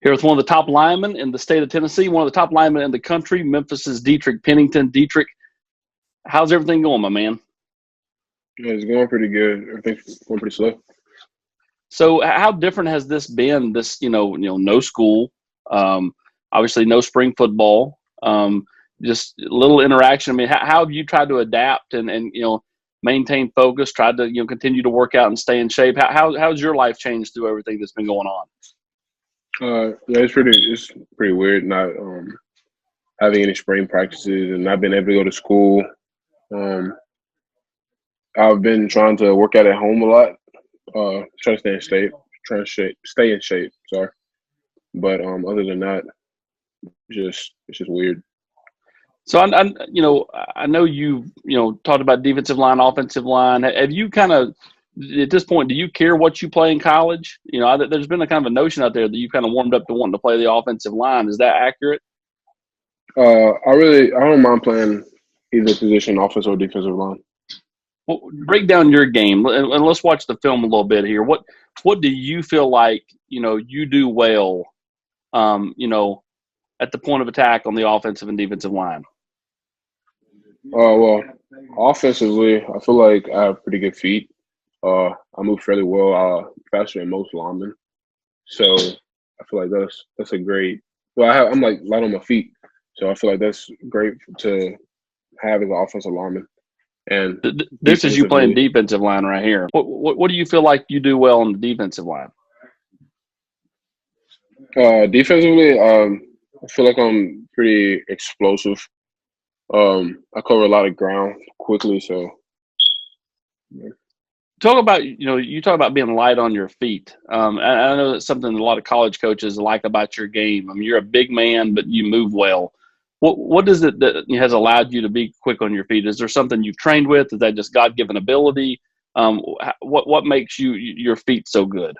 Here with one of the top linemen in the state of Tennessee, one of the top linemen in the country, Memphis's Dietrick Pennington. Dietrick, how's everything going, my man? Yeah, it's going pretty good. Everything's going pretty slow. So how different has this been, no school, obviously no spring football, just little interaction. I mean, how have you tried to adapt and maintain focus, tried to, continue to work out and stay in shape? How's your life changed through everything that's been going on? Yeah, it's pretty weird not having any spring practices and not being able to go to school. I've been trying to work out at home a lot, trying to stay in shape. Sorry, but other than that, it's just weird. So I know you talked about defensive line, offensive line. Have you kind of at this point, do you care what you play in college? There's been a kind of a notion out there that you kind of warmed up to wanting to play the offensive line. Is that accurate? I don't mind playing either position, offensive or defensive line. Well, break down your game and let's watch the film a little bit here. What do you feel like you do well? At the point of attack on the offensive and defensive line. Well, offensively, I feel like I have pretty good feet. I move fairly well, faster than most linemen. So I feel like that's a great. Well, I'm like light on my feet, so I feel like that's great to have as an offensive lineman. And this is you playing defensive line right here. What do you feel like you do well on the defensive line? Defensively, I feel like I'm pretty explosive. I cover a lot of ground quickly, so. Yeah. Talk about, you talk about being light on your feet. I know that's something a lot of college coaches like about your game. I mean, you're a big man, but you move well. What is it that has allowed you to be quick on your feet? Is there something you've trained with? Is that just God-given ability? What makes your feet so good?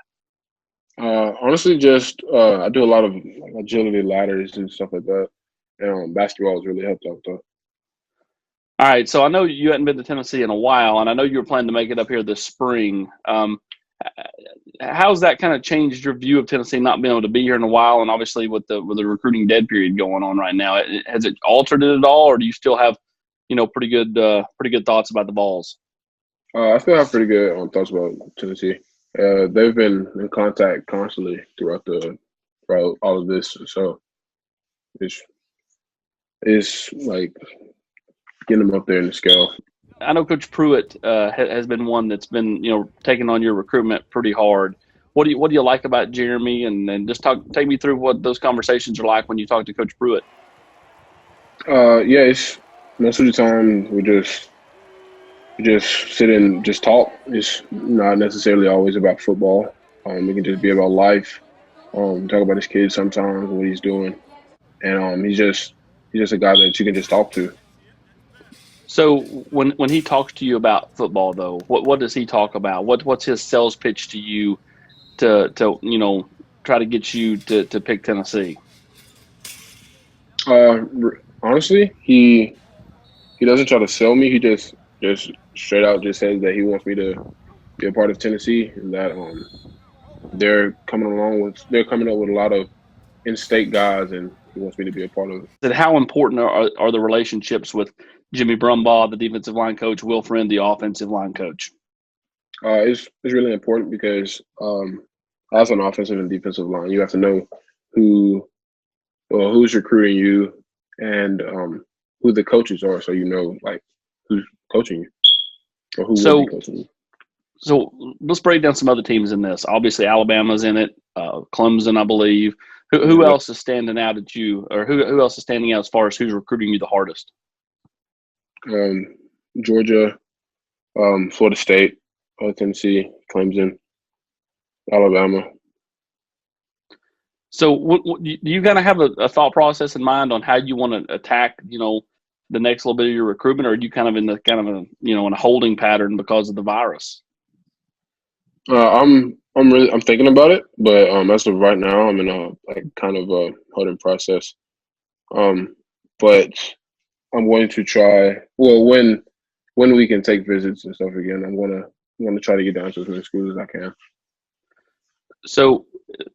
Honestly, just I do a lot of agility ladders and stuff like that. And basketball has really helped out though. All right, so I know you hadn't been to Tennessee in a while, and I know you were planning to make it up here this spring. How's that kind of changed your view of Tennessee not being able to be here in a while, and obviously with the recruiting dead period going on right now? Has it altered it at all, or do you still have pretty good thoughts about the Vols? I still have pretty good thoughts about Tennessee. They've been in contact constantly throughout all of this, so it's like getting them up there in the scale. I know Coach Pruitt has been one that's been taking on your recruitment pretty hard. What do you like about Jeremy? And just take me through what those conversations are like when you talk to Coach Pruitt. Yeah, it's most of the time we just sit and just talk. It's not necessarily always about football. It can just be about life. Talk about his kids sometimes, what he's doing, and he's just a guy that you can just talk to. So when he talks to you about football, though, what does he talk about? What's his sales pitch to you to try to get you to pick Tennessee? Honestly, he doesn't try to sell me. He just straight out just says that he wants me to be a part of Tennessee, and that they're coming up with a lot of in-state guys, and he wants me to be a part of it. And how important are the relationships with Jimmy Brumbaugh, the defensive line coach, Will Friend, the offensive line coach? It's really important because as an offensive and defensive line, you have to know who's recruiting you and who the coaches are, so like who's coaching you or who will be coaching you. So let's break down some other teams in this. Obviously, Alabama's in it, Clemson, I believe. Who else is standing out at you, or who else is standing out as far as who's recruiting you the hardest? Georgia, Florida State, Tennessee, Clemson, Alabama. So do you kind of have a thought process in mind on how you want to attack, the next little bit of your recruitment, or are you kind of in a holding pattern because of the virus? I'm thinking about it, but as of right now, I'm in a holding process. But I'm going to try. Well, when we can take visits and stuff again, I'm gonna try to get down to as many schools as I can. So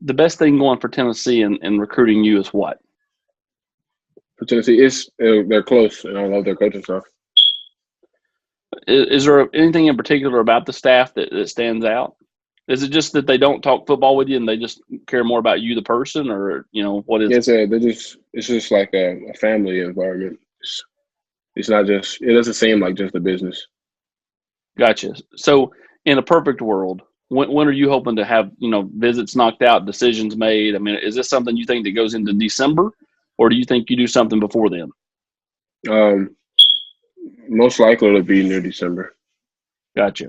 the best thing going for Tennessee in recruiting you is what? For Tennessee, they're close, and I love their coaching staff. Is there anything in particular about the staff that stands out? Is it just that they don't talk football with you and they just care more about you, the person, or what is Yeah, it? it's just like a family environment. It's not just it doesn't seem like just a business. Gotcha. So in a perfect world, when are you hoping to have visits knocked out, decisions made? I mean, is this something you think that goes into December, or do you think you do something before then? Um, Most likely it'll be near December. Gotcha.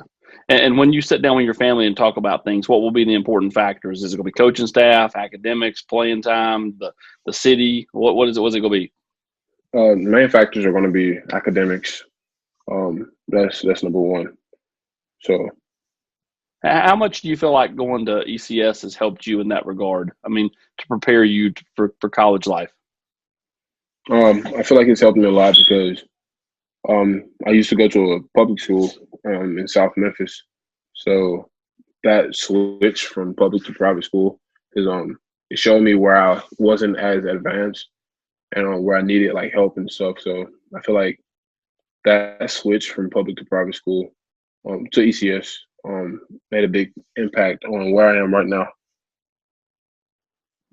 And when you sit down with your family and talk about things, what will be the important factors? Is it going to be coaching staff, academics, playing time, the city? What is it? What's it going to be? The main factors are going to be academics. That's number one. So How much do you feel like going to ECS has helped you in that regard? I mean, to prepare you for college life. I feel like it's helped me a lot because I used to go to a public school in South Memphis. So that switch from public to private school is it showed me where I wasn't as advanced and where I needed like help and stuff. So I feel like that switch from public to private school to ECS made a big impact on where I am right now.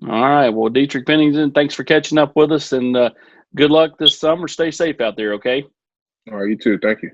All right. Well, Dietrick Pennington, thanks for catching up with us, and good luck this summer. Stay safe out there, okay? All right, you too. Thank you.